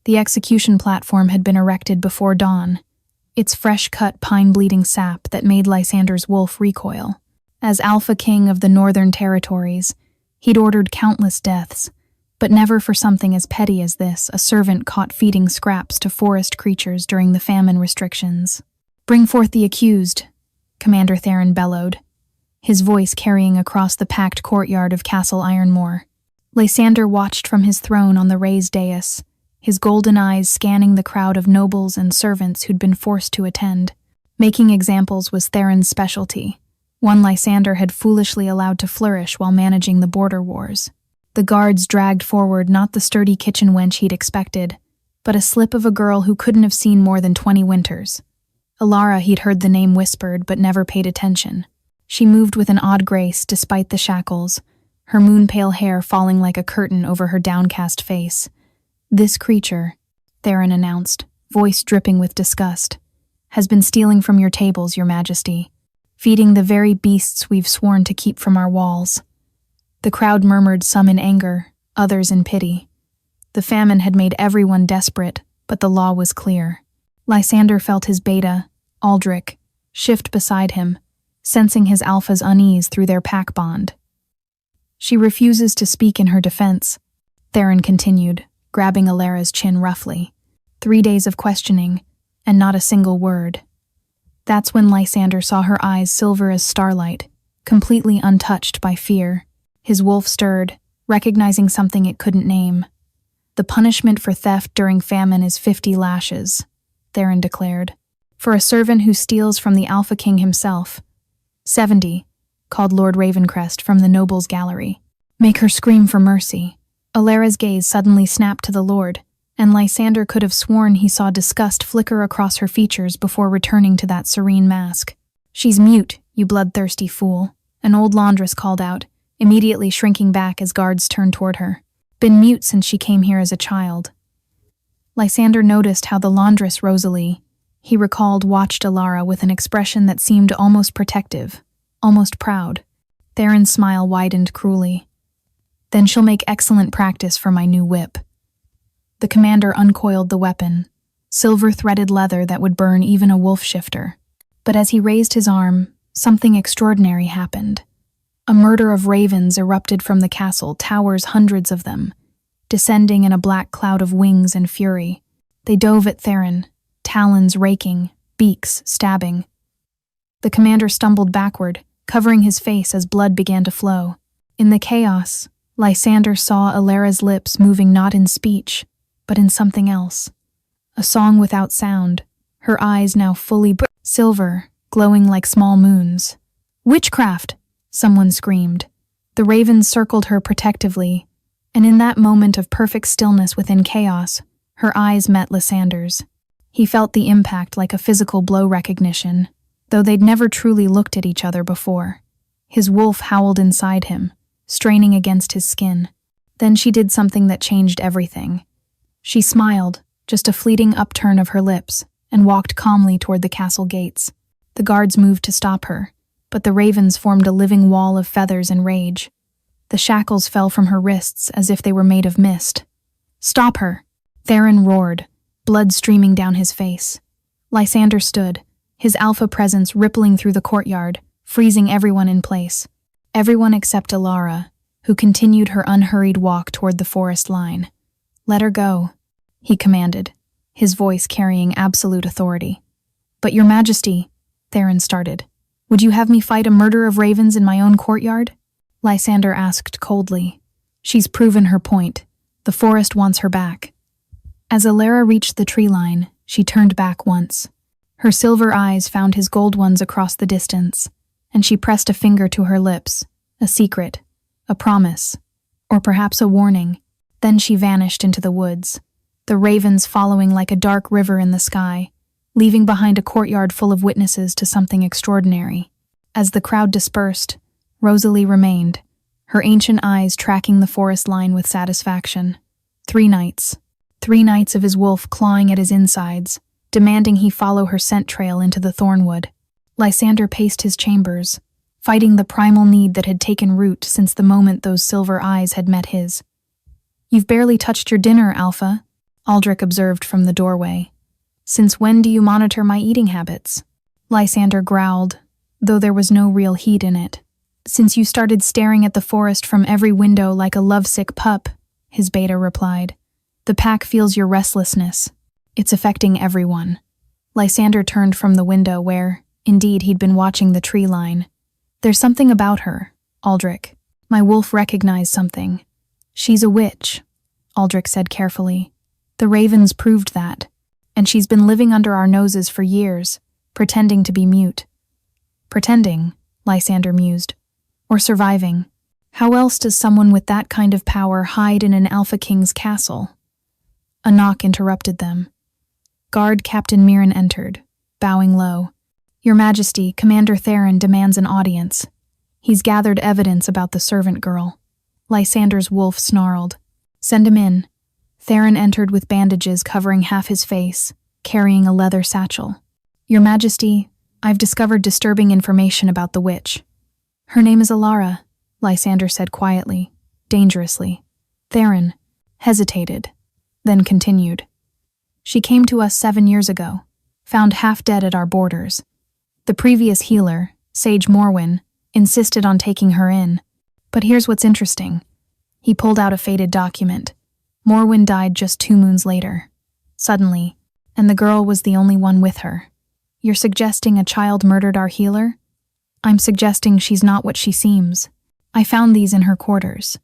The execution platform had been erected before dawn, its fresh-cut pine-bleeding sap that made Lysander's wolf recoil. As Alpha King of the Northern Territories, he'd ordered countless deaths, but never for something as petty as this, a servant caught feeding scraps to forest creatures during the famine restrictions. "Bring forth the accused," Commander Theron bellowed, his voice carrying across the packed courtyard of Castle Ironmore. Lysander watched from his throne on the raised dais, his golden eyes scanning the crowd of nobles and servants who'd been forced to attend. Making examples was Theron's specialty, one Lysander had foolishly allowed to flourish while managing the border wars. The guards dragged forward not the sturdy kitchen wench he'd expected, but a slip of a girl who couldn't have seen more than 20 winters. Alara he'd heard the name whispered but never paid attention. She moved with an odd grace despite the shackles, her moon-pale hair falling like a curtain over her downcast face. "This creature," Theron announced, voice dripping with disgust, "has been stealing from your tables, Your Majesty, feeding the very beasts we've sworn to keep from our walls." The crowd murmured, some in anger, others in pity. The famine had made everyone desperate, but the law was clear. Lysander felt his beta, Aldrich, shift beside him, sensing his alpha's unease through their pack bond. "She refuses to speak in her defense," Theron continued, grabbing Alara's chin roughly. 3 days of questioning, and not a single word. That's when Lysander saw her eyes silver as starlight, completely untouched by fear. His wolf stirred, recognizing something it couldn't name. "The punishment for theft during famine is 50 lashes, Theron declared. "For a servant who steals from the Alpha King himself, 70, called Lord Ravencrest from the nobles' gallery. "Make her scream for mercy." Alara's gaze suddenly snapped to the Lord, and Lysander could have sworn he saw disgust flicker across her features before returning to that serene mask. "She's mute, you bloodthirsty fool," an old laundress called out, immediately shrinking back as guards turned toward her. "Been mute since she came here as a child." Lysander noticed how the laundress Rosalie, he recalled, watched Alara with an expression that seemed almost protective, almost proud. Theron's smile widened cruelly. "Then she'll make excellent practice for my new whip." The commander uncoiled the weapon, silver-threaded leather that would burn even a wolf shifter. But as he raised his arm, something extraordinary happened. A murder of ravens erupted from the castle, towers, hundreds of them, descending in a black cloud of wings and fury. They dove at Theron, talons raking, beaks stabbing. The commander stumbled backward, covering his face as blood began to flow. In the chaos, Lysander saw Alara's lips moving not in speech, but in something else. A song without sound, her eyes now fully silver, glowing like small moons. "Witchcraft!" someone screamed. The ravens circled her protectively, and in that moment of perfect stillness within chaos, her eyes met Lysander's. He felt the impact like a physical blow recognition, though they'd never truly looked at each other before. His wolf howled inside him, straining against his skin. Then she did something that changed everything. She smiled, just a fleeting upturn of her lips, and walked calmly toward the castle gates. The guards moved to stop her, but the ravens formed a living wall of feathers and rage. The shackles fell from her wrists as if they were made of mist. "Stop her!" Theron roared, blood streaming down his face. Lysander stood, his alpha presence rippling through the courtyard, freezing everyone in place. Everyone except Alara, who continued her unhurried walk toward the forest line. "Let her go," he commanded, his voice carrying absolute authority. "But Your Majesty," Theron started, "would you have me fight a murder of ravens in my own courtyard?" Lysander asked coldly. "She's proven her point. The forest wants her back." As Alara reached the tree line, she turned back once. Her silver eyes found his gold ones across the distance, and she pressed a finger to her lips, a secret, a promise, or perhaps a warning. Then she vanished into the woods, the ravens following like a dark river in the sky, leaving behind a courtyard full of witnesses to something extraordinary. As the crowd dispersed, Rosalie remained, her ancient eyes tracking the forest line with satisfaction. 3 nights. 3 nights of his wolf clawing at his insides, demanding he follow her scent trail into the thornwood. Lysander paced his chambers, fighting the primal need that had taken root since the moment those silver eyes had met his. "You've barely touched your dinner, Alpha," Aldrich observed from the doorway. "Since when do you monitor my eating habits?" Lysander growled, though there was no real heat in it. "Since you started staring at the forest from every window like a lovesick pup," his beta replied. "The pack feels your restlessness. It's affecting everyone." Lysander turned from the window where, indeed, he'd been watching the tree line. "There's something about her, Aldrich. My wolf recognized something." "She's a witch," Aldrich said carefully. "The ravens proved that. And she's been living under our noses for years, pretending to be mute." "Pretending," Lysander mused. "Or surviving. How else does someone with that kind of power hide in an Alpha King's castle?" A knock interrupted them. Guard Captain Mirren entered, bowing low. "Your Majesty, Commander Theron demands an audience. He's gathered evidence about the servant girl." Lysander's wolf snarled. "Send him in." Theron entered with bandages covering half his face, carrying a leather satchel. "Your Majesty, I've discovered disturbing information about the witch." "Her name is Alara," Lysander said quietly, dangerously. Theron hesitated, then continued. "She came to us 7 years ago, found half dead at our borders. The previous healer, Sage Morwyn, insisted on taking her in. But here's what's interesting." He pulled out a faded document. "Morwyn died just 2 moons later. Suddenly, and the girl was the only one with her. You're suggesting a child murdered our healer?" "I'm suggesting she's not what she seems. I found these in her quarters."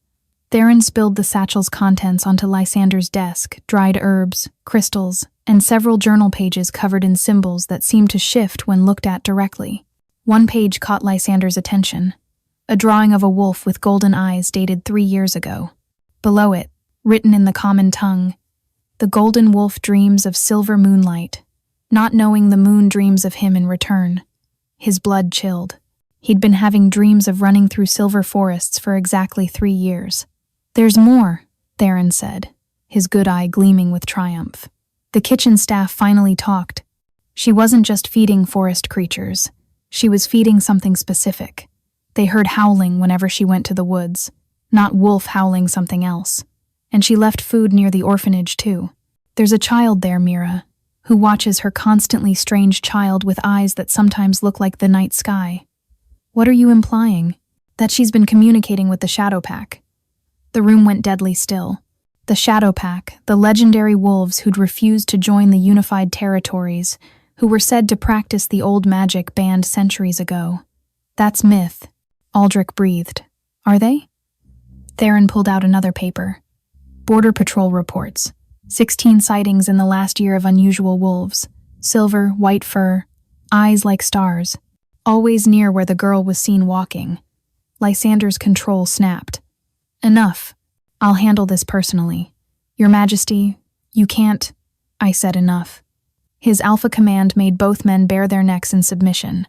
Theron spilled the satchel's contents onto Lysander's desk, dried herbs, crystals, and several journal pages covered in symbols that seemed to shift when looked at directly. One page caught Lysander's attention. A drawing of a wolf with golden eyes dated 3 years ago. Below it, written in the common tongue, "The golden wolf dreams of silver moonlight, not knowing the moon dreams of him in return." His blood chilled. He'd been having dreams of running through silver forests for exactly 3 years. "There's more," Theron said, his good eye gleaming with triumph. The kitchen staff finally talked. She wasn't just feeding forest creatures. She was feeding something specific. They heard howling whenever she went to the woods, not wolf howling something else. And she left food near the orphanage, too. "There's a child there, Mira, who watches her constantly strange child with eyes that sometimes look like the night sky." "What are you implying?" "That she's been communicating with the Shadow Pack." The room went deadly still. The Shadow Pack, the legendary wolves who'd refused to join the unified territories, who were said to practice the old magic banned centuries ago. "That's myth," Aldrich breathed. "Are they?" Theron pulled out another paper. "Border Patrol reports. 16 sightings in the last year of unusual wolves. Silver, white fur, eyes like stars. Always near where the girl was seen walking." Lysander's control snapped. "Enough. I'll handle this personally. Your Majesty, you can't." I said enough. His alpha command made both men bare their necks in submission.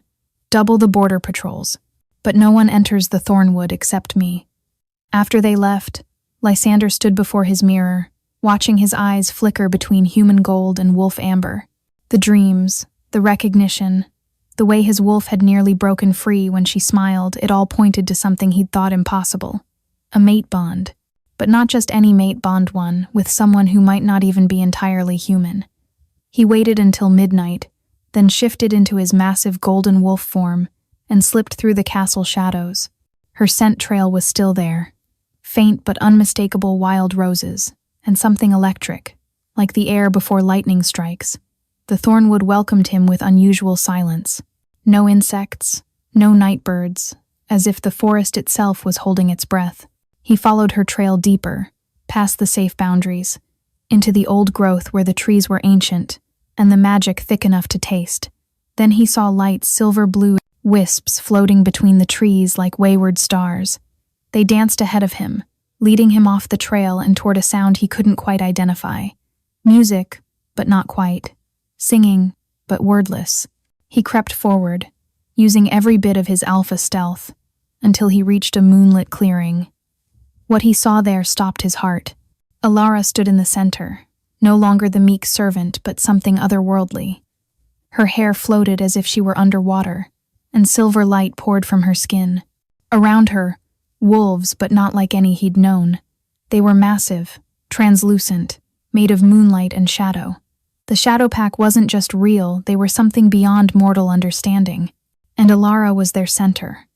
"Double the border patrols. But no one enters the Thornwood except me." After they left, Lysander stood before his mirror, watching his eyes flicker between human gold and wolf amber. The dreams, the recognition, the way his wolf had nearly broken free when she smiled, it all pointed to something he'd thought impossible. A mate bond. But not just any mate bond one, with someone who might not even be entirely human. He waited until midnight, then shifted into his massive golden wolf form and slipped through the castle shadows. Her scent trail was still there. Faint but unmistakable wild roses, and something electric, like the air before lightning strikes. The Thornwood welcomed him with unusual silence. No insects, no night birds, as if the forest itself was holding its breath. He followed her trail deeper, past the safe boundaries, into the old growth where the trees were ancient, and the magic thick enough to taste. Then he saw light silver-blue wisps floating between the trees like wayward stars. They danced ahead of him, leading him off the trail and toward a sound he couldn't quite identify. Music, but not quite. Singing, but wordless. He crept forward, using every bit of his alpha stealth, until he reached a moonlit clearing. What he saw there stopped his heart. Alara stood in the center, no longer the meek servant, but something otherworldly. Her hair floated as if she were underwater, and silver light poured from her skin. Around her, wolves, but not like any he'd known. They were massive, translucent, made of moonlight and shadow. The Shadow Pack wasn't just real, they were something beyond mortal understanding. And Alara was their center,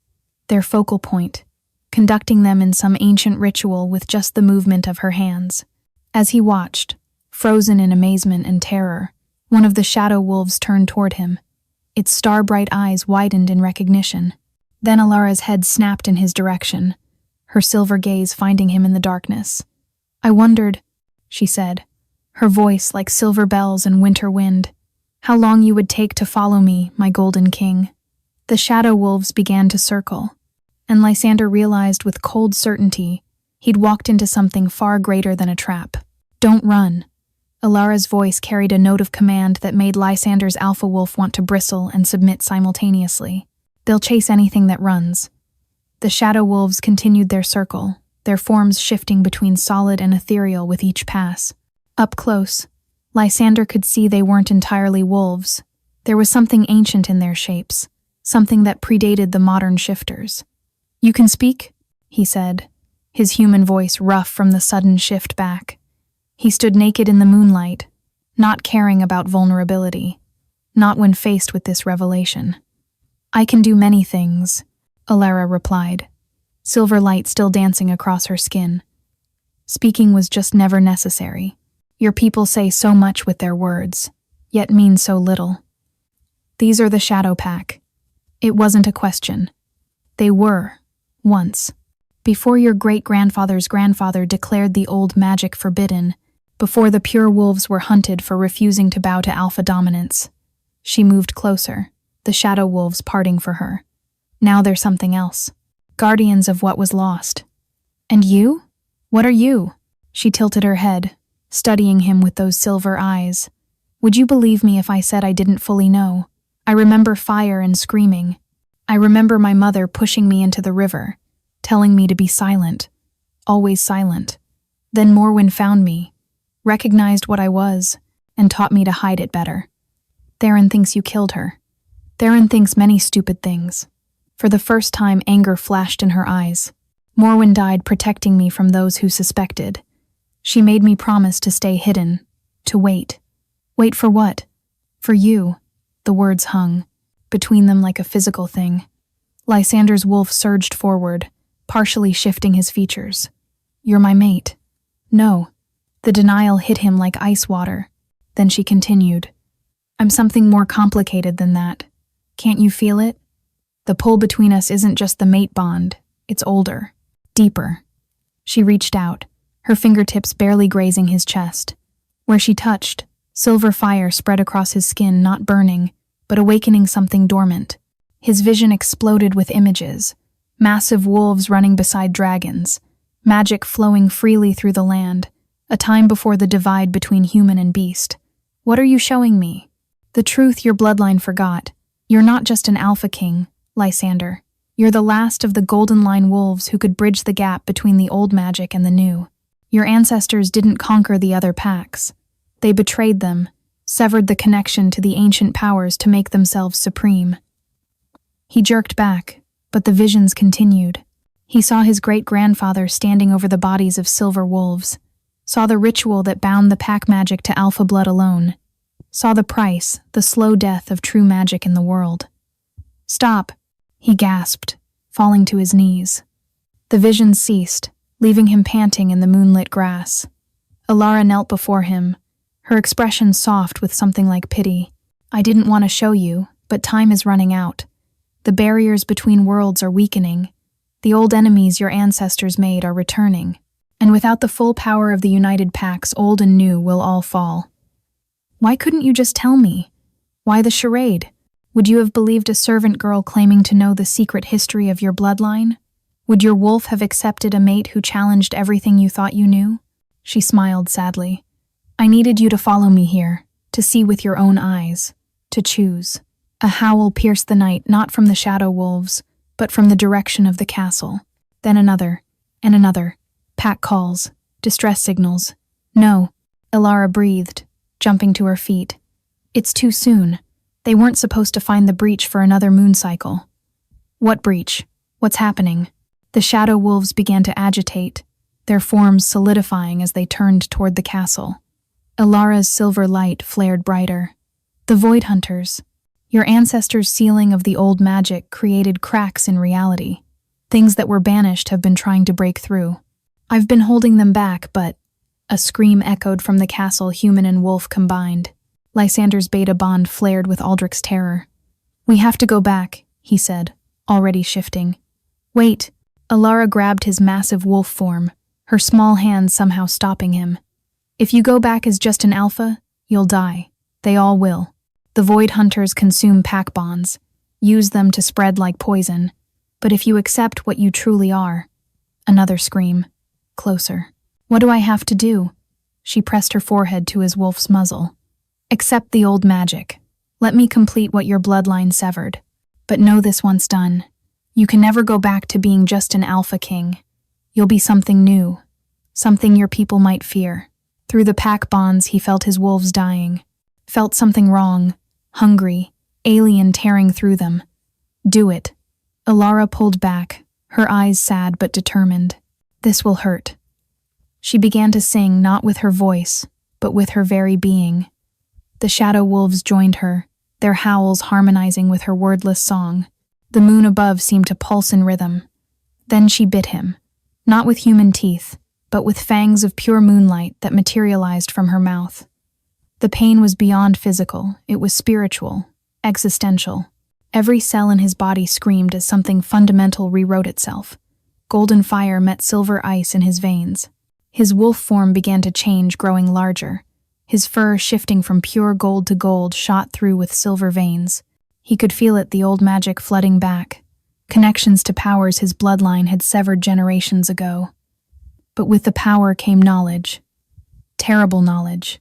their focal point, conducting them in some ancient ritual with just the movement of her hands. As he watched, frozen in amazement and terror, one of the shadow wolves turned toward him. Its star-bright eyes widened in recognition. Then Alara's head snapped in his direction, her silver gaze finding him in the darkness. "I wondered," she said, her voice like silver bells and winter wind, "how long you would take to follow me, my golden king." The shadow wolves began to circle, and Lysander realized with cold certainty he'd walked into something far greater than a trap. "Don't run." Alara's voice carried a note of command that made Lysander's alpha wolf want to bristle and submit simultaneously. "They'll chase anything that runs." The shadow wolves continued their circle, their forms shifting between solid and ethereal with each pass. Up close, Lysander could see they weren't entirely wolves. There was something ancient in their shapes, something that predated the modern shifters. "You can speak?" he said, his human voice rough from the sudden shift back. He stood naked in the moonlight, not caring about vulnerability, not when faced with this revelation. "I can do many things," Alara replied, silver light still dancing across her skin. "Speaking was just never necessary. Your people say so much with their words, yet mean so little. These are the Shadow Pack." It wasn't a question. They were, once. Before your great-grandfather's grandfather declared the old magic forbidden, before the pure wolves were hunted for refusing to bow to alpha dominance. She moved closer, the shadow wolves parting for her. Now they're something else. Guardians of what was lost. "And you? What are you?" She tilted her head, studying him with those silver eyes. "Would you believe me if I said I didn't fully know? I remember fire and screaming. I remember my mother pushing me into the river, telling me to be silent, always silent. Then Morwen found me, recognized what I was, and taught me to hide it better. Theron thinks you killed her. Theron thinks many stupid things." For the first time, anger flashed in her eyes. "Morwen died protecting me from those who suspected. She made me promise to stay hidden, to wait." "Wait for what?" "For you." The words hung, between them like a physical thing. Lysander's wolf surged forward, partially shifting his features. "You're my mate." "No." The denial hit him like ice water. Then she continued, "I'm something more complicated than that. Can't you feel it? The pull between us isn't just the mate bond, it's older, deeper." She reached out, her fingertips barely grazing his chest. Where she touched, silver fire spread across his skin, not burning, but awakening something dormant. His vision exploded with images, massive wolves running beside dragons, magic flowing freely through the land, a time before the divide between human and beast. "What are you showing me?" "The truth your bloodline forgot. You're not just an alpha king, Lysander. You're the last of the Golden Line wolves who could bridge the gap between the old magic and the new. Your ancestors didn't conquer the other packs. They betrayed them, severed the connection to the ancient powers to make themselves supreme." He jerked back, but the visions continued. He saw his great-grandfather standing over the bodies of silver wolves, saw the ritual that bound the pack magic to alpha blood alone, saw the price, the slow death of true magic in the world. "Stop," he gasped, falling to his knees. The visions ceased, leaving him panting in the moonlit grass. Alara knelt before him, her expression soft with something like pity. "I didn't want to show you, but time is running out. The barriers between worlds are weakening. The old enemies your ancestors made are returning. And without the full power of the united packs, old and new will all fall. Why couldn't you just tell me? Why the charade? Would you have believed a servant girl claiming to know the secret history of your bloodline? Would your wolf have accepted a mate who challenged everything you thought you knew?" She smiled sadly. "I needed you to follow me here, to see with your own eyes, to choose." A howl pierced the night, not from the shadow wolves, but from the direction of the castle. Then another, and another. Pack calls, distress signals. "No," Alara breathed, jumping to her feet. "It's too soon. They weren't supposed to find the breach for another moon cycle." "What breach? What's happening?" The shadow wolves began to agitate, their forms solidifying as they turned toward the castle. Ilara's silver light flared brighter. The Void Hunters. Your ancestors' sealing of the old magic created cracks in reality. Things that were banished have been trying to break through. I've been holding them back, but... A scream echoed from the castle, human and wolf combined. Lysander's beta bond flared with Aldrich's terror. We have to go back, he said, already shifting. Wait. Ilara grabbed his massive wolf form, her small hand somehow stopping him. If you go back as just an alpha, you'll die. They all will. The Void Hunters consume pack bonds, use them to spread like poison. But if you accept what you truly are... Another scream. Closer. What do I have to do? She pressed her forehead to his wolf's muzzle. Accept the old magic. Let me complete what your bloodline severed. But know this once done. You can never go back to being just an alpha king. You'll be something new. Something your people might fear. Through the pack bonds, he felt his wolves dying. Felt something wrong. Hungry. Alien tearing through them. Do it. Ilara pulled back, her eyes sad but determined. This will hurt. She began to sing, not with her voice, but with her very being. The shadow wolves joined her, their howls harmonizing with her wordless song. The moon above seemed to pulse in rhythm. Then she bit him, not with human teeth, but with fangs of pure moonlight that materialized from her mouth. The pain was beyond physical, it was spiritual, existential. Every cell in his body screamed as something fundamental rewrote itself. Golden fire met silver ice in his veins. His wolf form began to change, growing larger. His fur, shifting from pure gold to gold, shot through with silver veins. He could feel it, the old magic flooding back. Connections to powers his bloodline had severed generations ago. But with the power came knowledge. Terrible knowledge.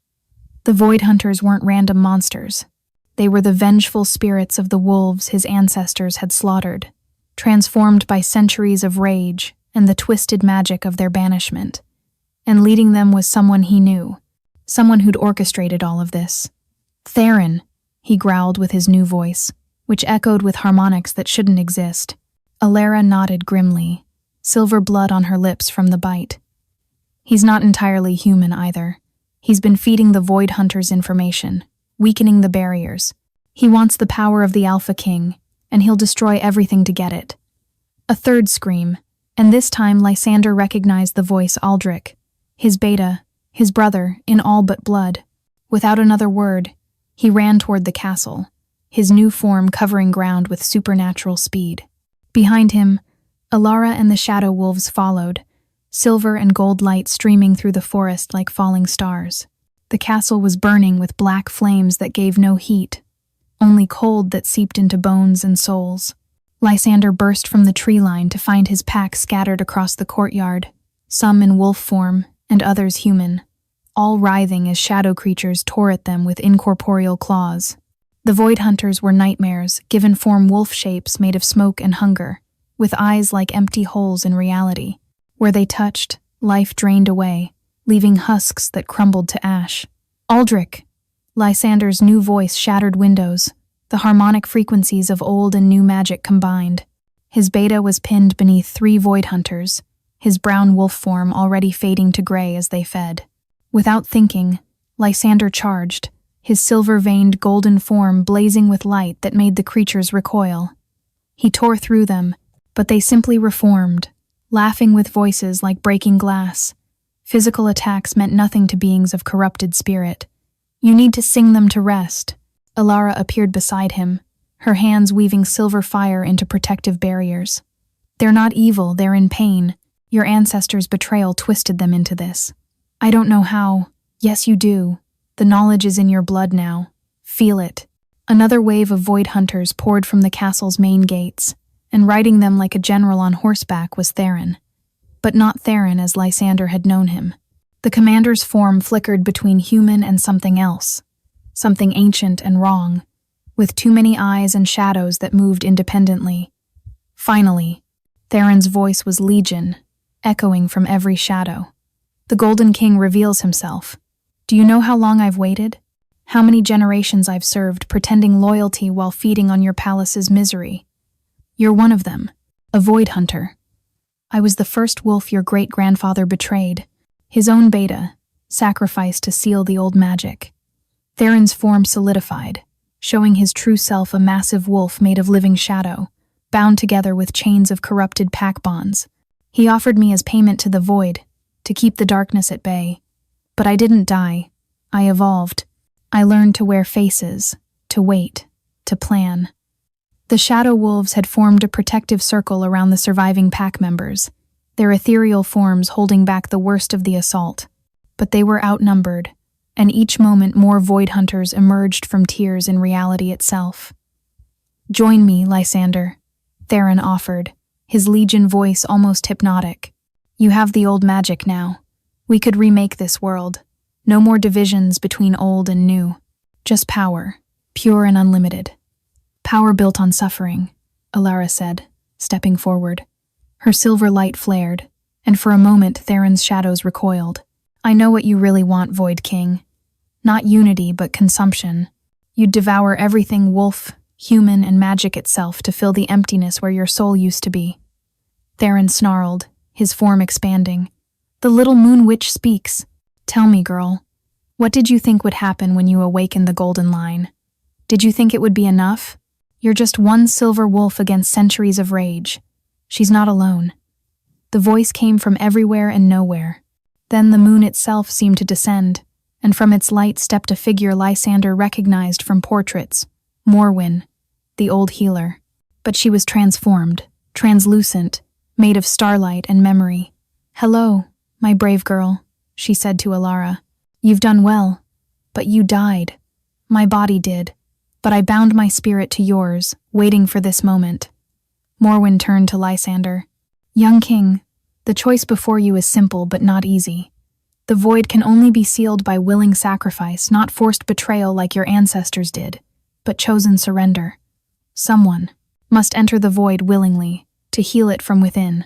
The Void Hunters weren't random monsters. They were the vengeful spirits of the wolves his ancestors had slaughtered, transformed by centuries of rage and the twisted magic of their banishment. And leading them was someone he knew, someone who'd orchestrated all of this. Theron, he growled with his new voice, which echoed with harmonics that shouldn't exist. Ilara nodded grimly, silver blood on her lips from the bite. He's not entirely human either. He's been feeding the Void Hunters information, weakening the barriers. He wants the power of the Alpha King, and he'll destroy everything to get it. A third scream, and this time Lysander recognized the voice Aldrich, his beta, his brother, in all but blood. Without another word, he ran toward the castle, his new form covering ground with supernatural speed. Behind him, Ilara and the shadow wolves followed, silver and gold light streaming through the forest like falling stars. The castle was burning with black flames that gave no heat, only cold that seeped into bones and souls. Lysander burst from the tree line to find his pack scattered across the courtyard, some in wolf form and others human, all writhing as shadow creatures tore at them with incorporeal claws. The Void Hunters were nightmares, given form wolf shapes made of smoke and hunger, with eyes like empty holes in reality. Where they touched, life drained away, leaving husks that crumbled to ash. Aldrich! Lysander's new voice shattered windows, the harmonic frequencies of old and new magic combined. His beta was pinned beneath 3 Void Hunters, his brown wolf form already fading to gray as they fed. Without thinking, Lysander charged, his silver-veined golden form blazing with light that made the creatures recoil. He tore through them, but they simply reformed, laughing with voices like breaking glass. Physical attacks meant nothing to beings of corrupted spirit. You need to sing them to rest. Ilara appeared beside him, her hands weaving silver fire into protective barriers. They're not evil, they're in pain. Your ancestors' betrayal twisted them into this. I don't know how. Yes, you do. The knowledge is in your blood now. Feel it. Another wave of Void Hunters poured from the castle's main gates, and riding them like a general on horseback was Theron. But not Theron as Lysander had known him. The commander's form flickered between human and something else, something ancient and wrong, with too many eyes and shadows that moved independently. Finally, Theron's voice was legion, echoing from every shadow. The Golden King reveals himself. Do you know how long I've waited? How many generations I've served, pretending loyalty while feeding on your palace's misery? You're one of them, a Void Hunter. I was the first wolf your great-grandfather betrayed, his own beta, sacrificed to seal the old magic. Theron's form solidified, showing his true self a massive wolf made of living shadow, bound together with chains of corrupted pack bonds. He offered me as payment to the void, to keep the darkness at bay. But I didn't die. I evolved. I learned to wear faces, to wait, to plan. The shadow wolves had formed a protective circle around the surviving pack members, their ethereal forms holding back the worst of the assault. But they were outnumbered, and each moment more void hunters emerged from tears in reality itself. "Join me, Lysander," Theron offered, his legion voice almost hypnotic. "You have the old magic now. We could remake this world. No more divisions between old and new. Just power, pure and unlimited." "Power built on suffering," Alara said, stepping forward. Her silver light flared, and for a moment Theron's shadows recoiled. "I know what you really want, Void King. Not unity, but consumption. You'd devour everything wolf, human, and magic itself to fill the emptiness where your soul used to be." Theron snarled, his form expanding. "The little moon witch speaks. Tell me, girl, what did you think would happen when you awakened the golden line? Did you think it would be enough? You're just one silver wolf against centuries of rage. She's not alone." The voice came from everywhere and nowhere. Then the moon itself seemed to descend, and from its light stepped a figure Lysander recognized from portraits, Morwen, the old healer. But she was transformed, translucent, made of starlight and memory. "Hello, my brave girl," she said to Alara. "You've done well, but you died. My body did, but I bound my spirit to yours, waiting for this moment." Morwen turned to Lysander. "Young king, the choice before you is simple but not easy. The void can only be sealed by willing sacrifice, not forced betrayal like your ancestors did, but chosen surrender. Someone must enter the void willingly, to heal it from within."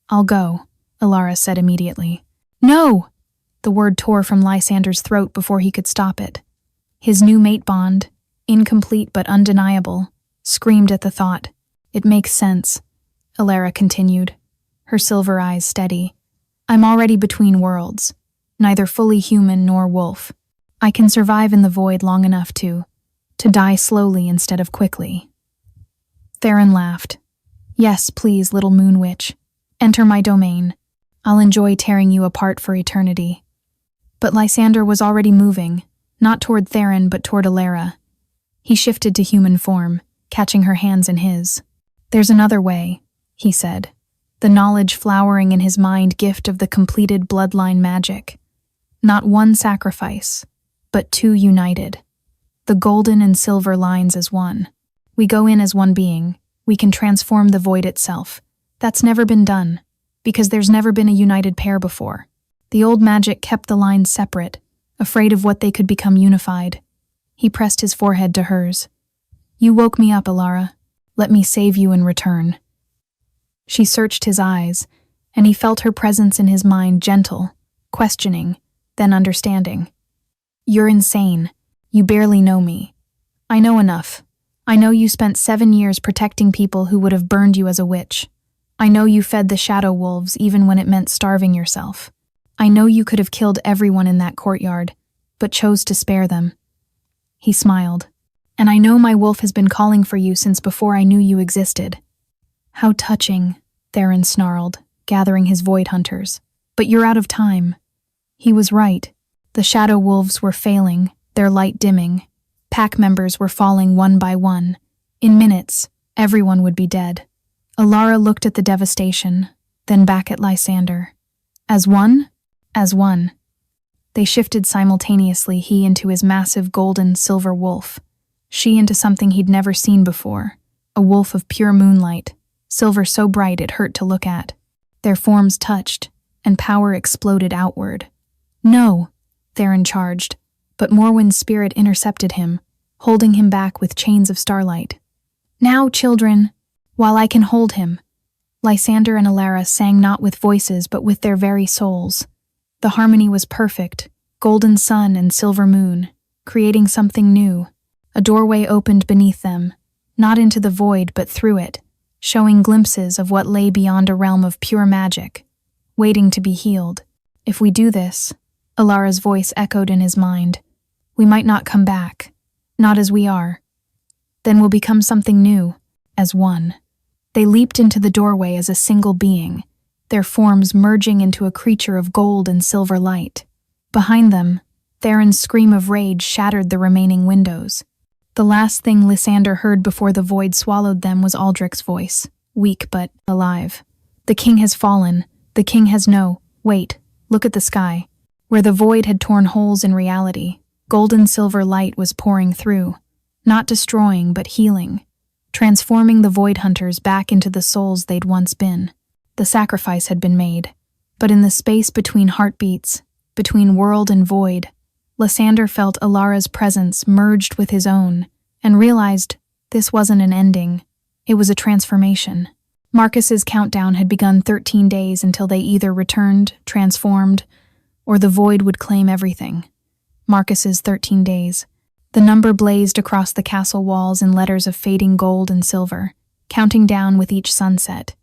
"I'll go," Alara said immediately. "No!" The word tore from Lysander's throat before he could stop it. His new mate bond, incomplete but undeniable, screamed at the thought. "It makes sense," Alara continued, her silver eyes steady. "I'm already between worlds, neither fully human nor wolf. I can survive in the void long enough to die slowly instead of quickly." Theron laughed. "Yes, please, little moon witch. Enter my domain. I'll enjoy tearing you apart for eternity." But Lysander was already moving, not toward Theron but toward Alara. He shifted to human form, catching her hands in his. "There's another way," he said, the knowledge flowering in his mind gift of the completed bloodline magic. Not one sacrifice, but two united. The golden and silver lines as one. We go in as one being. We can transform the void itself. That's never been done, because there's never been a united pair before. The old magic kept the lines separate, afraid of what they could become unified. He pressed his forehead to hers. "You woke me up, Alara. Let me save you in return." She searched his eyes, and he felt her presence in his mind, gentle, questioning, then understanding. "You're insane. You barely know me. I know enough. I know you spent 7 years protecting people who would have burned you as a witch. I know you fed the shadow wolves even when it meant starving yourself. I know you could have killed everyone in that courtyard, but chose to spare them." He smiled. "And I know my wolf has been calling for you since before I knew you existed." "How touching," Theron snarled, gathering his void hunters. "But you're out of time." He was right. The shadow wolves were failing, their light dimming. Pack members were falling one by one. In minutes, everyone would be dead. Alara looked at the devastation, then back at Lysander. "As one?" "As one." They shifted simultaneously, he into his massive golden silver wolf, she into something he'd never seen before, a wolf of pure moonlight, silver so bright it hurt to look at. Their forms touched, and power exploded outward. "No!" Theron charged, but Morwen's spirit intercepted him, holding him back with chains of starlight. "Now, children, while I can hold him." Lysander and Alara sang not with voices but with their very souls. The harmony was perfect, golden sun and silver moon, creating something new. A doorway opened beneath them, not into the void but through it, showing glimpses of what lay beyond a realm of pure magic, waiting to be healed. "If we do this, Alara's voice echoed in his mind. We might not come back. Not as we are. Then we'll become something new, as one. They leaped into the doorway as a single being, their forms merging into a creature of gold and silver light. Behind them, Theron's scream of rage shattered the remaining windows. The last thing Lysander heard before the void swallowed them was Aldrich's voice, weak but alive. The king has fallen. The king has wait, look at the sky. Where the void had torn holes in reality, golden silver light was pouring through, not destroying but healing, transforming the void hunters back into the souls they'd once been. The sacrifice had been made, but in the space between heartbeats, between world and void, Lysander felt Alara's presence merged with his own and realized this wasn't an ending, it was a transformation. Marcus's countdown had begun 13 days until they either returned, transformed, or the void would claim everything. Marcus's 13 days. The number blazed across the castle walls in letters of fading gold and silver, counting down with each sunset.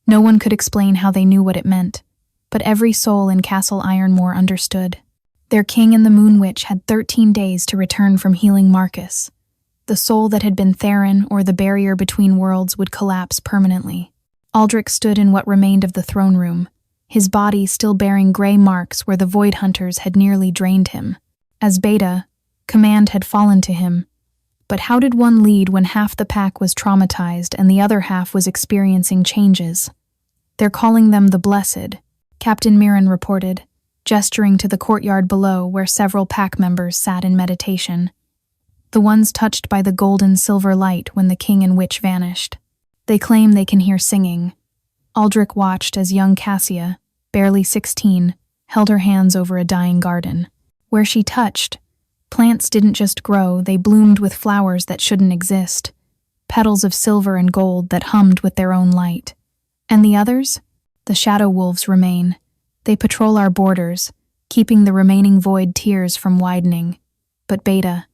No one could explain how they knew what it meant, but every soul in Castle Ironmore understood. Their king and the Moon Witch had 13 days to return from healing Marcus. The soul that had been Theron or the barrier between worlds would collapse permanently. Aldrich stood in what remained of the throne room, his body still bearing gray marks where the void hunters had nearly drained him. As Beta, command had fallen to him. But how did one lead when half the pack was traumatized and the other half was experiencing changes? They're calling them the Blessed, Captain Mirren reported, gesturing to the courtyard below where several pack members sat in meditation. The ones touched by the golden silver light when the king and witch vanished. They claim they can hear singing. Aldrich watched as young Cassia, barely 16, held her hands over a dying garden. Where she touched, plants didn't just grow, they bloomed with flowers that shouldn't exist, petals of silver and gold that hummed with their own light. And the others? The shadow wolves remain. They patrol our borders, keeping the remaining void tiers from widening. But Beta,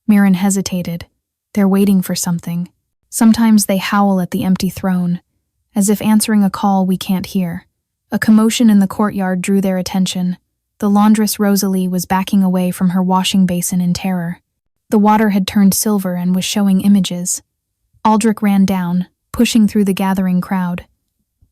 Mirren hesitated. They're waiting for something. Sometimes they howl at the empty throne, as if answering a call we can't hear. A commotion in the courtyard drew their attention. The laundress Rosalie was backing away from her washing basin in terror. The water had turned silver and was showing images. Aldrich ran down, pushing through the gathering crowd.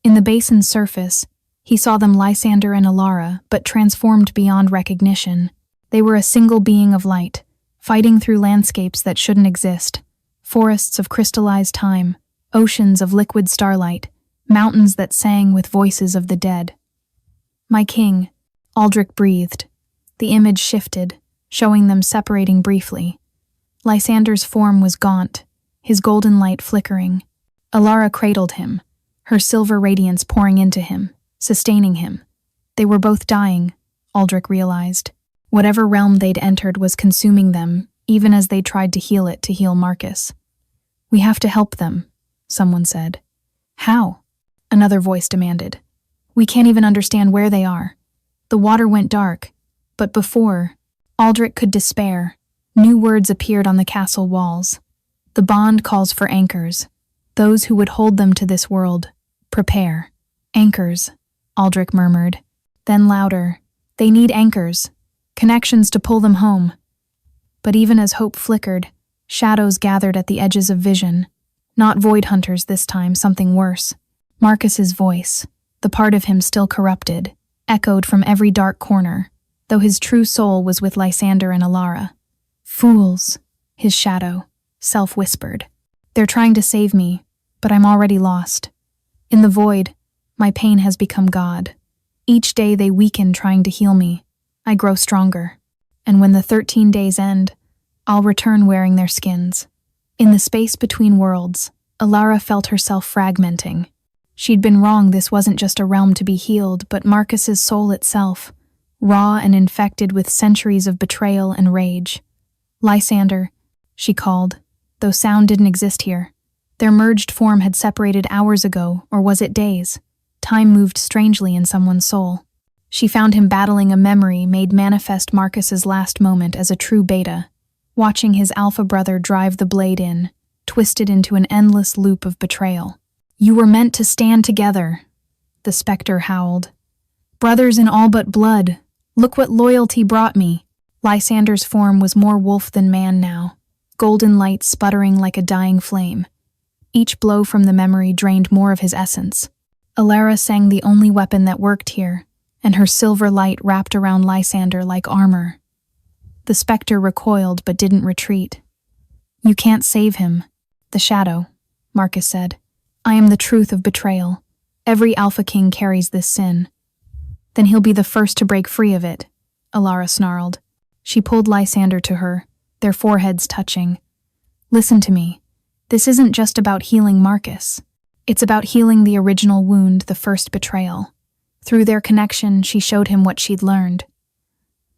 In the basin's surface, he saw them Lysander and Alara, but transformed beyond recognition. They were a single being of light, fighting through landscapes that shouldn't exist. Forests of crystallized time, oceans of liquid starlight, mountains that sang with voices of the dead. My king, Aldrich breathed. The image shifted, showing them separating briefly. Lysander's form was gaunt, his golden light flickering. Alara cradled him, her silver radiance pouring into him, sustaining him. They were both dying, Aldrich realized. Whatever realm they'd entered was consuming them, even as they tried to heal Marcus. We have to help them, someone said. How? Another voice demanded. We can't even understand where they are. The water went dark, but before, Aldrich could despair. New words appeared on the castle walls. The bond calls for anchors, those who would hold them to this world. Prepare. Anchors, Aldrich murmured. Then louder. They need anchors, connections to pull them home. But even as hope flickered, shadows gathered at the edges of vision. Not void hunters this time, something worse. Marcus's voice, the part of him still corrupted, echoed from every dark corner, though his true soul was with Lysander and Alara. Fools, his shadow, self-whispered. They're trying to save me, but I'm already lost. In the void, my pain has become God. Each day they weaken trying to heal me. I grow stronger. And when the 13 days end, I'll return wearing their skins. In the space between worlds, Alara felt herself fragmenting. She'd been wrong, this wasn't just a realm to be healed, but Marcus's soul itself, raw and infected with centuries of betrayal and rage. Lysander, she called, though sound didn't exist here. Their merged form had separated hours ago, or was it days? Time moved strangely in someone's soul. She found him battling a memory made manifest Marcus's last moment as a true beta, watching his alpha brother drive the blade in, twisted into an endless loop of betrayal. You were meant to stand together, the specter howled. Brothers in all but blood, Look what loyalty brought me. Lysander's form was more wolf than man now, golden light sputtering like a dying flame. Each blow from the memory drained more of his essence. Alara sang the only weapon that worked here, and her silver light wrapped around Lysander like armor. The specter recoiled but didn't retreat. You can't save him. The shadow, Marcus said. I am the truth of betrayal. Every Alpha King carries this sin. Then he'll be the first to break free of it, Alara snarled. She pulled Lysander to her, their foreheads touching. Listen to me. This isn't just about healing Marcus. It's about healing the original wound, the first betrayal. Through their connection, she showed him what she'd learned.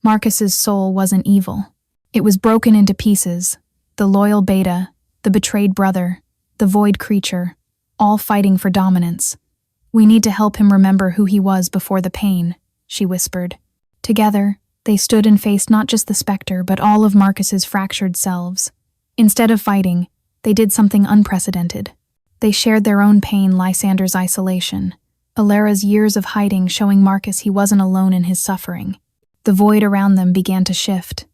Marcus's soul wasn't evil. It was broken into pieces. The loyal beta, the betrayed brother, the void creature, all fighting for dominance. We need to help him remember who he was before the pain, she whispered. Together, they stood and faced not just the specter, but all of Marcus's fractured selves. Instead of fighting, they did something unprecedented. They shared their own pain, Lysander's isolation, Alara's years of hiding showing Marcus he wasn't alone in his suffering. The void around them began to shift,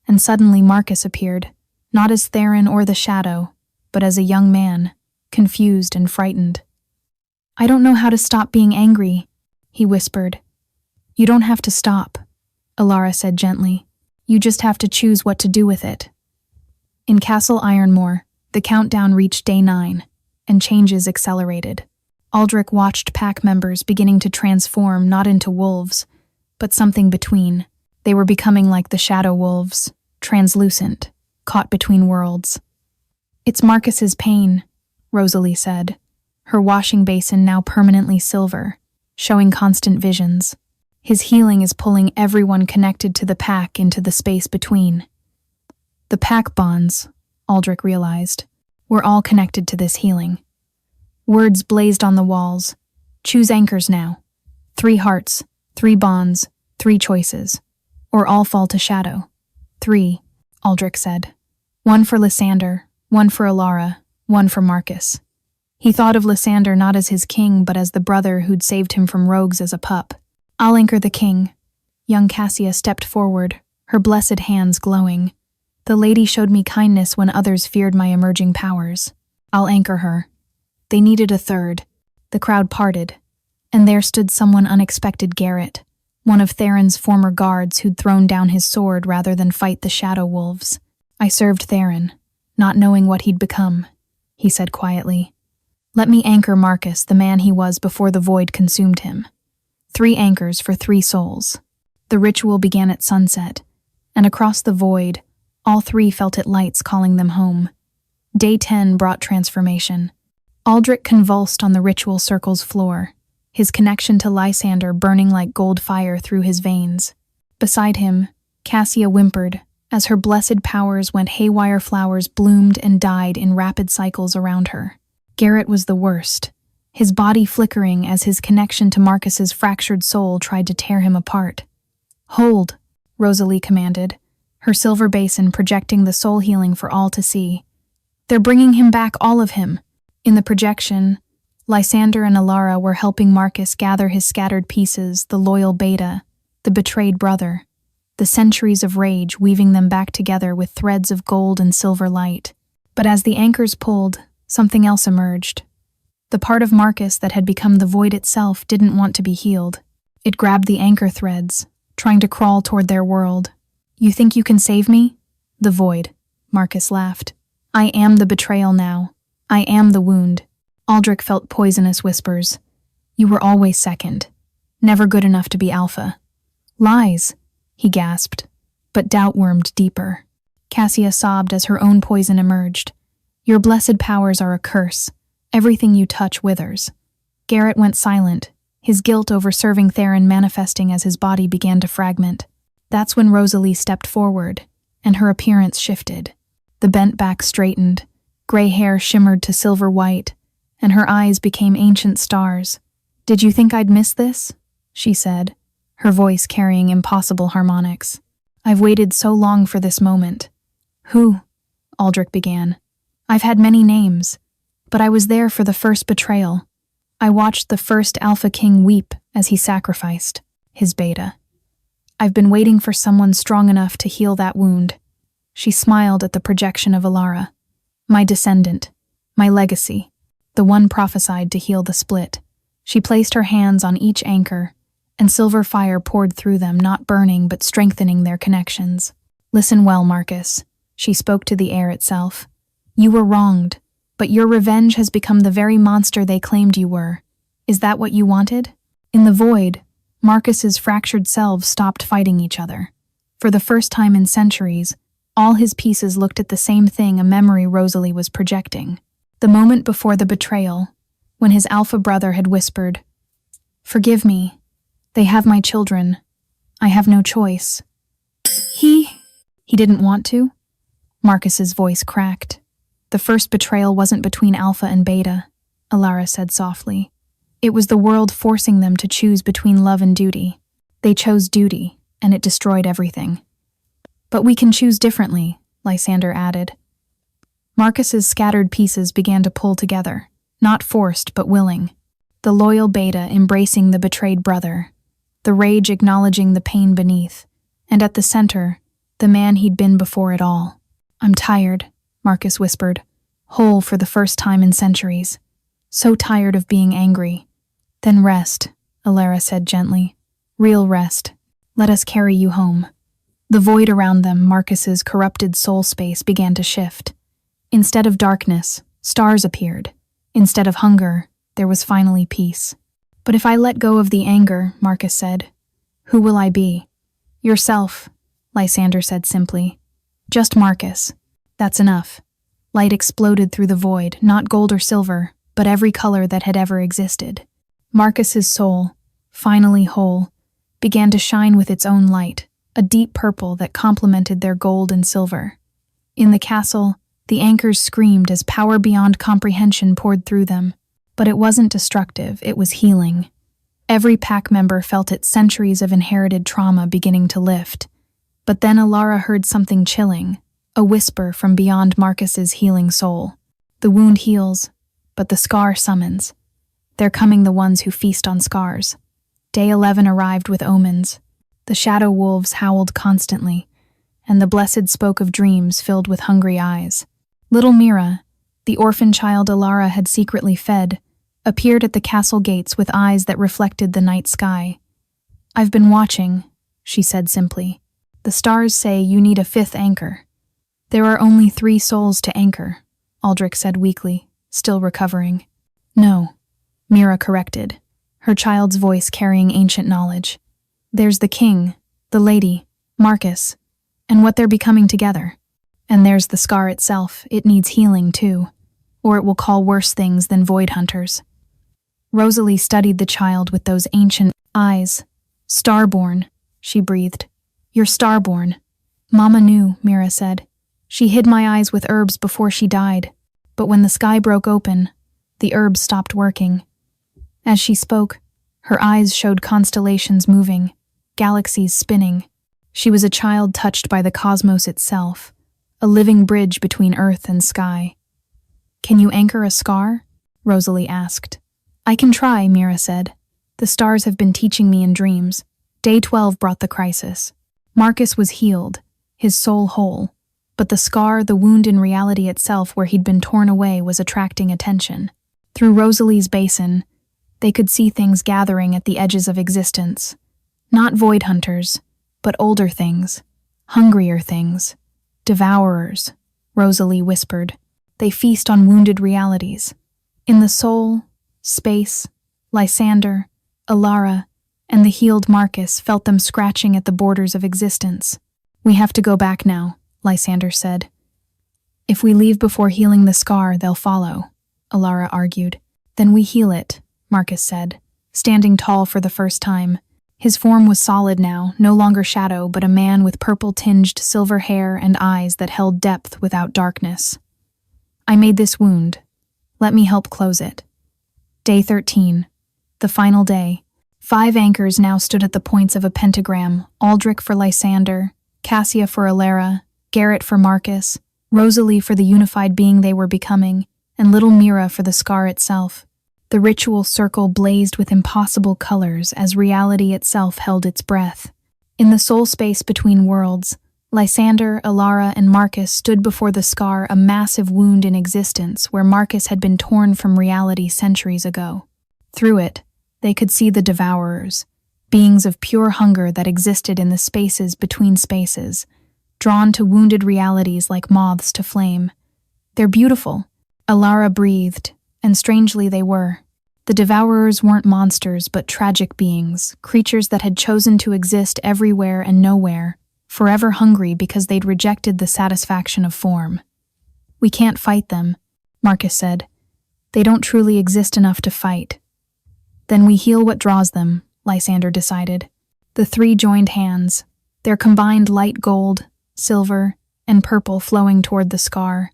and suddenly Marcus appeared, not as Theron or the Shadow, but as a young man, confused and frightened. I don't know how to stop being angry, he whispered. You don't have to stop, Alara said gently. You just have to choose what to do with it. In Castle Ironmore, the countdown reached day 9, and changes accelerated. Aldrich watched pack members beginning to transform not into wolves, but something between. They were becoming like the shadow wolves, translucent, caught between worlds. It's Marcus's pain, Rosalie said, her washing basin now permanently silver, showing constant visions. His healing is pulling everyone connected to the pack into the space between. The pack bonds, Aldrich realized, were all connected to this healing. Words blazed on the walls. Choose anchors now. 3 hearts, 3 bonds, 3 choices. Or all fall to shadow. 3, Aldrich said. 1 for Lysander, 1 for Alara, 1 for Marcus. He thought of Lysander not as his king, but as the brother who'd saved him from rogues as a pup. I'll anchor the king. Young Cassia stepped forward, her blessed hands glowing. The lady showed me kindness when others feared my emerging powers. I'll anchor her. They needed a third. The crowd parted, and there stood someone unexpected, Garrett, one of Theron's former guards who'd thrown down his sword rather than fight the shadow wolves. I served Theron, not knowing what he'd become, he said quietly. Let me anchor Marcus, the man he was before the void consumed him. 3 anchors for 3 souls. The ritual began at sunset, and across the void, all 3 felt it lights calling them home. Day 10 brought transformation. Aldrich convulsed on the ritual circle's floor, his connection to Lysander burning like gold fire through his veins. Beside him, Cassia whimpered, as her blessed powers went haywire. Flowers bloomed and died in rapid cycles around her. Garrett was the worst, his body flickering as his connection to Marcus's fractured soul tried to tear him apart. Hold, Rosalie commanded, her silver basin projecting the soul healing for all to see. They're bringing him back, all of him. In the projection, Lysander and Alara were helping Marcus gather his scattered pieces, the loyal beta, the betrayed brother, the centuries of rage weaving them back together with threads of gold and silver light. But as the anchors pulled, something else emerged. The part of Marcus that had become the void itself didn't want to be healed. It grabbed the anchor threads, trying to crawl toward their world. You think you can save me? The void, Marcus laughed. I am the betrayal now. I am the wound. Aldrich felt poisonous whispers. You were always second. Never good enough to be alpha. Lies, he gasped, but doubt wormed deeper. Cassia sobbed as her own poison emerged. Your blessed powers are a curse. Everything you touch withers. Garrett went silent, his guilt over serving Theron manifesting as his body began to fragment. That's when Rosalie stepped forward, and her appearance shifted. The bent back straightened, gray hair shimmered to silver white, and her eyes became ancient stars. Did you think I'd miss this? She said, her voice carrying impossible harmonics. I've waited so long for this moment. Who? Aldrich began. I've had many names, but I was there for the first betrayal. I watched the first Alpha King weep as he sacrificed his beta. I've been waiting for someone strong enough to heal that wound. She smiled at the projection of Alara. My descendant, my legacy, the one prophesied to heal the split. She placed her hands on each anchor, and silver fire poured through them, not burning but strengthening their connections. Listen well, Marcus. She spoke to the air itself. You were wronged, but your revenge has become the very monster they claimed you were. Is that what you wanted? In the void, Marcus's fractured selves stopped fighting each other. For the first time in centuries, all his pieces looked at the same thing, a memory Rosalie was projecting. The moment before the betrayal, when his alpha brother had whispered, "Forgive me. They have my children. I have no choice." He didn't want to? Marcus's voice cracked. The first betrayal wasn't between Alpha and Beta, Alara said softly. It was the world forcing them to choose between love and duty. They chose duty, and it destroyed everything. But we can choose differently, Lysander added. Marcus's scattered pieces began to pull together, not forced but willing. The loyal Beta embracing the betrayed brother, the rage acknowledging the pain beneath, and at the center, the man he'd been before it all. I'm tired, Marcus whispered, whole for the first time in centuries. So tired of being angry. Then rest, Alara said gently. Real rest. Let us carry you home. The void around them, Marcus's corrupted soul space, began to shift. Instead of darkness, stars appeared. Instead of hunger, there was finally peace. But if I let go of the anger, Marcus said, who will I be? Yourself, Lysander said simply. Just Marcus. That's enough. Light exploded through the void, not gold or silver, but every color that had ever existed. Marcus's soul, finally whole, began to shine with its own light, a deep purple that complemented their gold and silver. In the castle, the anchors screamed as power beyond comprehension poured through them. But it wasn't destructive, it was healing. Every pack member felt its centuries of inherited trauma beginning to lift. But then Alara heard something chilling, a whisper from beyond Marcus's healing soul. The wound heals, but the scar summons. They're coming, the ones who feast on scars. Day 11 arrived with omens. The shadow wolves howled constantly, and the blessed spoke of dreams filled with hungry eyes. Little Mira, the orphan child Alara had secretly fed, appeared at the castle gates with eyes that reflected the night sky. I've been watching, she said simply. The stars say you need a 5th anchor. There are only 3 souls to anchor, Aldrich said weakly, still recovering. No, Mira corrected, her child's voice carrying ancient knowledge. There's the king, the lady, Marcus, and what they're becoming together. And there's the scar itself, it needs healing too, or it will call worse things than void hunters. Rosalie studied the child with those ancient eyes. Starborn, she breathed. You're starborn. Mama knew, Mira said. She hid my eyes with herbs before she died, but when the sky broke open, the herbs stopped working. As she spoke, her eyes showed constellations moving, galaxies spinning. She was a child touched by the cosmos itself, a living bridge between earth and sky. Can you anchor a scar? Rosalie asked. I can try, Mira said. The stars have been teaching me in dreams. Day 12 brought the crisis. Marcus was healed, his soul whole, but the scar, the wound in reality itself where he'd been torn away, was attracting attention. Through Rosalie's basin, they could see things gathering at the edges of existence. Not void hunters, but older things, hungrier things, devourers, Rosalie whispered. They feast on wounded realities. In the soul, space, Lysander, Alara, and the healed Marcus felt them scratching at the borders of existence. We have to go back now, Lysander said. If we leave before healing the scar, they'll follow, Alara argued. Then we heal it, Marcus said, standing tall for the first time. His form was solid now, no longer shadow, but a man with purple-tinged silver hair and eyes that held depth without darkness. I made this wound. Let me help close it. Day 13. The final day. 5 anchors now stood at the points of a pentagram, Aldrich for Lysander, Cassia for Alara, Garrett for Marcus, Rosalie for the unified being they were becoming, and little Mira for the scar itself. The ritual circle blazed with impossible colors as reality itself held its breath. In the soul space between worlds, Lysander, Ilara, and Marcus stood before the scar, a massive wound in existence where Marcus had been torn from reality centuries ago. Through it, they could see the Devourers, beings of pure hunger that existed in the spaces between spaces, drawn to wounded realities like moths to flame. "They're beautiful," Ilara breathed, and strangely they were. The Devourers weren't monsters but tragic beings, creatures that had chosen to exist everywhere and nowhere, forever hungry because they'd rejected the satisfaction of form. "We can't fight them," Marcus said. "They don't truly exist enough to fight." "Then we heal what draws them," Lysander decided. The three joined hands, their combined light gold, silver, and purple flowing toward the scar.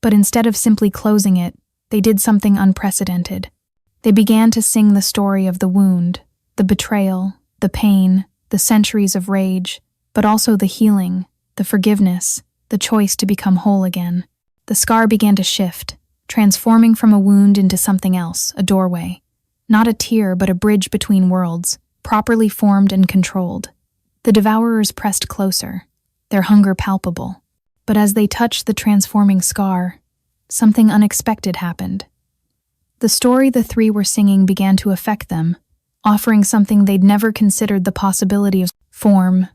But instead of simply closing it, they did something unprecedented. They began to sing the story of the wound, the betrayal, the pain, the centuries of rage, but also the healing, the forgiveness, the choice to become whole again. The scar began to shift, transforming from a wound into something else, a doorway. Not a tear, but a bridge between worlds, properly formed and controlled. The Devourers pressed closer, their hunger palpable. But as they touched the transforming scar, something unexpected happened. The story the three were singing began to affect them, offering something they'd never considered: the possibility of form,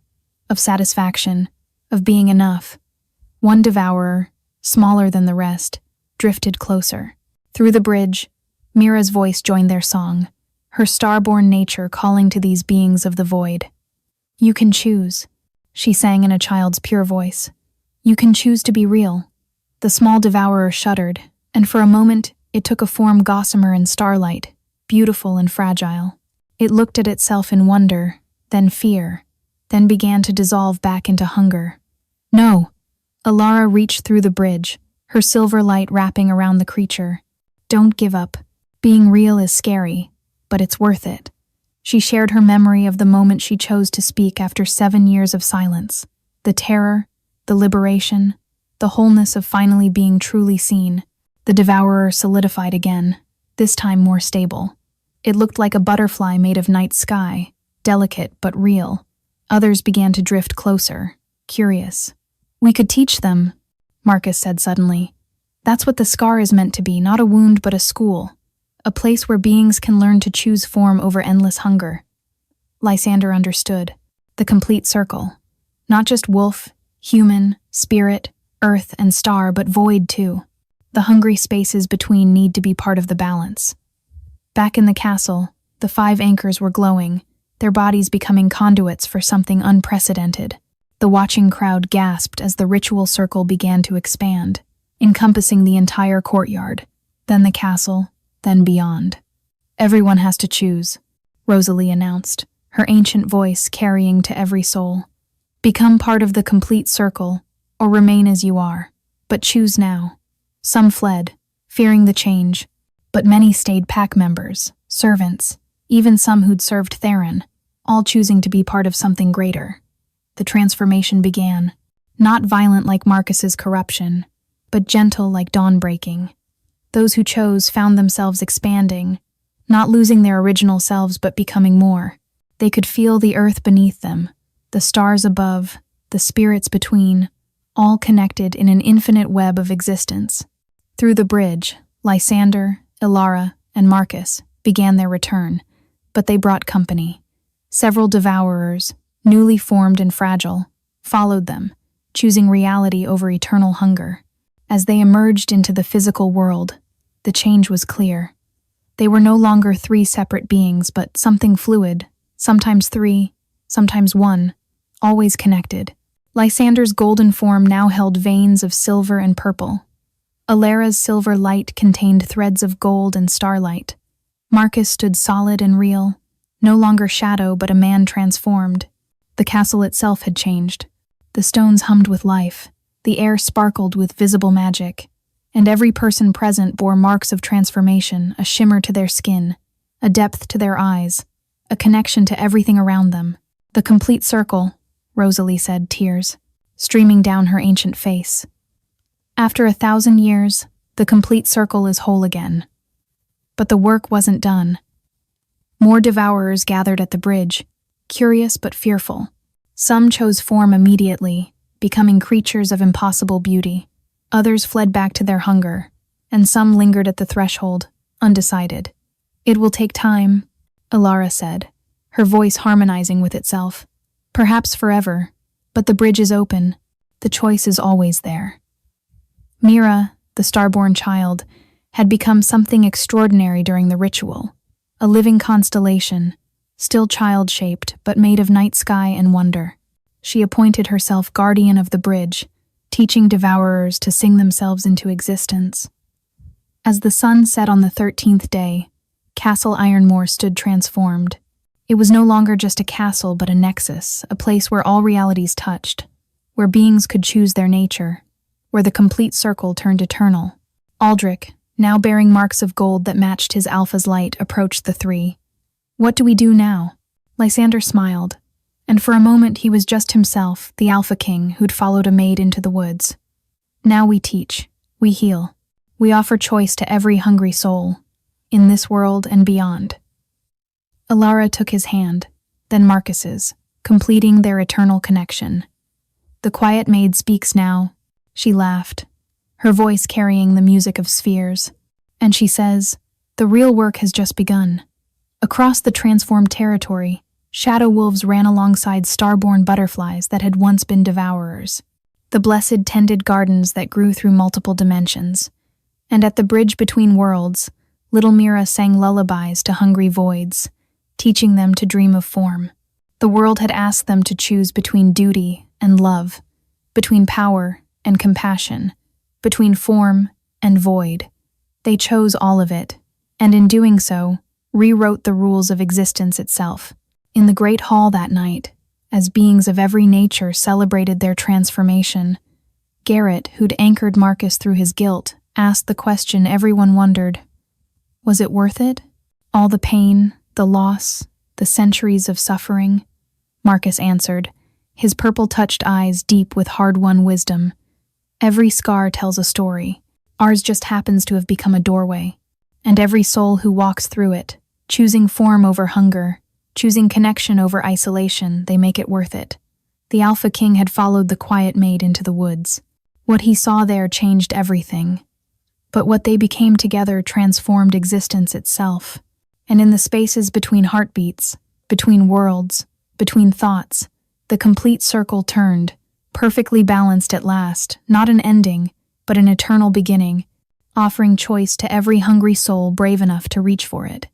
of satisfaction, of being enough. One Devourer, smaller than the rest, drifted closer. Through the bridge, Mira's voice joined their song, her star-born nature calling to these beings of the void. "You can choose," she sang in a child's pure voice. "You can choose to be real." The small Devourer shuddered, and for a moment it took a form gossamer in starlight, beautiful and fragile. It looked at itself in wonder, then fear, then began to dissolve back into hunger. "No!" Ilara reached through the bridge, her silver light wrapping around the creature. "Don't give up. Being real is scary, but it's worth it." She shared her memory of the moment she chose to speak after 7 years of silence. The terror, the liberation, the wholeness of finally being truly seen. The Devourer solidified again, this time more stable. It looked like a butterfly made of night sky, delicate but real. Others began to drift closer, curious. "We could teach them," Marcus said suddenly. "That's what the scar is meant to be, not a wound but a school. A place where beings can learn to choose form over endless hunger." Lysander understood. The complete circle. Not just wolf, human, spirit, earth, and star, but void too. The hungry spaces between need to be part of the balance. Back in the castle, the 5 anchors were glowing, their bodies becoming conduits for something unprecedented. The watching crowd gasped as the ritual circle began to expand, encompassing the entire courtyard, then the castle, then beyond. "Everyone has to choose," Rosalie announced, her ancient voice carrying to every soul. "Become part of the complete circle, or remain as you are, but choose now." Some fled, fearing the change, but many stayed pack members, servants, even some who'd served Theron, all choosing to be part of something greater. The transformation began, not violent like Marcus's corruption, but gentle like dawn breaking. Those who chose found themselves expanding, not losing their original selves but becoming more. They could feel the earth beneath them, the stars above, the spirits between, all connected in an infinite web of existence. Through the bridge, Lysander, Ilara, and Marcus began their return, but they brought company. Several Devourers, newly formed and fragile, followed them, choosing reality over eternal hunger. As they emerged into the physical world, the change was clear. They were no longer 3 separate beings, but something fluid, sometimes 3, sometimes 1, always connected. Lysander's golden form now held veins of silver and purple. Ilara's silver light contained threads of gold and starlight. Marcus stood solid and real, no longer shadow but a man transformed. The castle itself had changed. The stones hummed with life, the air sparkled with visible magic, and every person present bore marks of transformation, a shimmer to their skin, a depth to their eyes, a connection to everything around them. "The complete circle," Rosalie said, tears streaming down her ancient face. "After 1,000 years, the complete circle is whole again." But the work wasn't done. More Devourers gathered at the bridge, curious but fearful. Some chose form immediately, becoming creatures of impossible beauty. Others fled back to their hunger, and some lingered at the threshold, undecided. "It will take time," Alara said, her voice harmonizing with itself. "Perhaps forever, but the bridge is open. The choice is always there." Mira, the starborn child, had become something extraordinary during the ritual, a living constellation, still child-shaped but made of night sky and wonder. She appointed herself guardian of the bridge, teaching devourers to sing themselves into existence. As the sun set on the 13th day, Castle Ironmore stood transformed. It was no longer just a castle but a nexus, a place where all realities touched, where beings could choose their nature, where the complete circle turned eternal. Aldrich, now bearing marks of gold that matched his alpha's light, approached the three. "What do we do now?" Lysander smiled, and for a moment he was just himself, the Alpha King who'd followed a maid into the woods. "Now we teach, we heal, we offer choice to every hungry soul, in this world and beyond." Alara took his hand, then Marcus's, completing their eternal connection. "The quiet maid speaks now," she laughed, her voice carrying the music of spheres. "And she says, the real work has just begun." Across the transformed territory, shadow wolves ran alongside starborn butterflies that had once been devourers. The blessed tended gardens that grew through multiple dimensions. And at the bridge between worlds, little Mira sang lullabies to hungry voids, teaching them to dream of form. The world had asked them to choose between duty and love, between power and compassion, between form and void. They chose all of it, and in doing so, rewrote the rules of existence itself. In the great hall that night, as beings of every nature celebrated their transformation, Garrett, who'd anchored Marcus through his guilt, asked the question everyone wondered. Was it worth it? All the pain, the loss, the centuries of suffering? Marcus answered, his purple-touched eyes deep with hard-won wisdom. Every scar tells a story. Ours just happens to have become a doorway. And every soul who walks through it, choosing form over hunger, choosing connection over isolation, they make it worth it. The Alpha King had followed the quiet maid into the woods. What he saw there changed everything. But what they became together transformed existence itself. And in the spaces between heartbeats, between worlds, between thoughts, the complete circle turned, perfectly balanced at last, not an ending, but an eternal beginning, offering choice to every hungry soul brave enough to reach for it.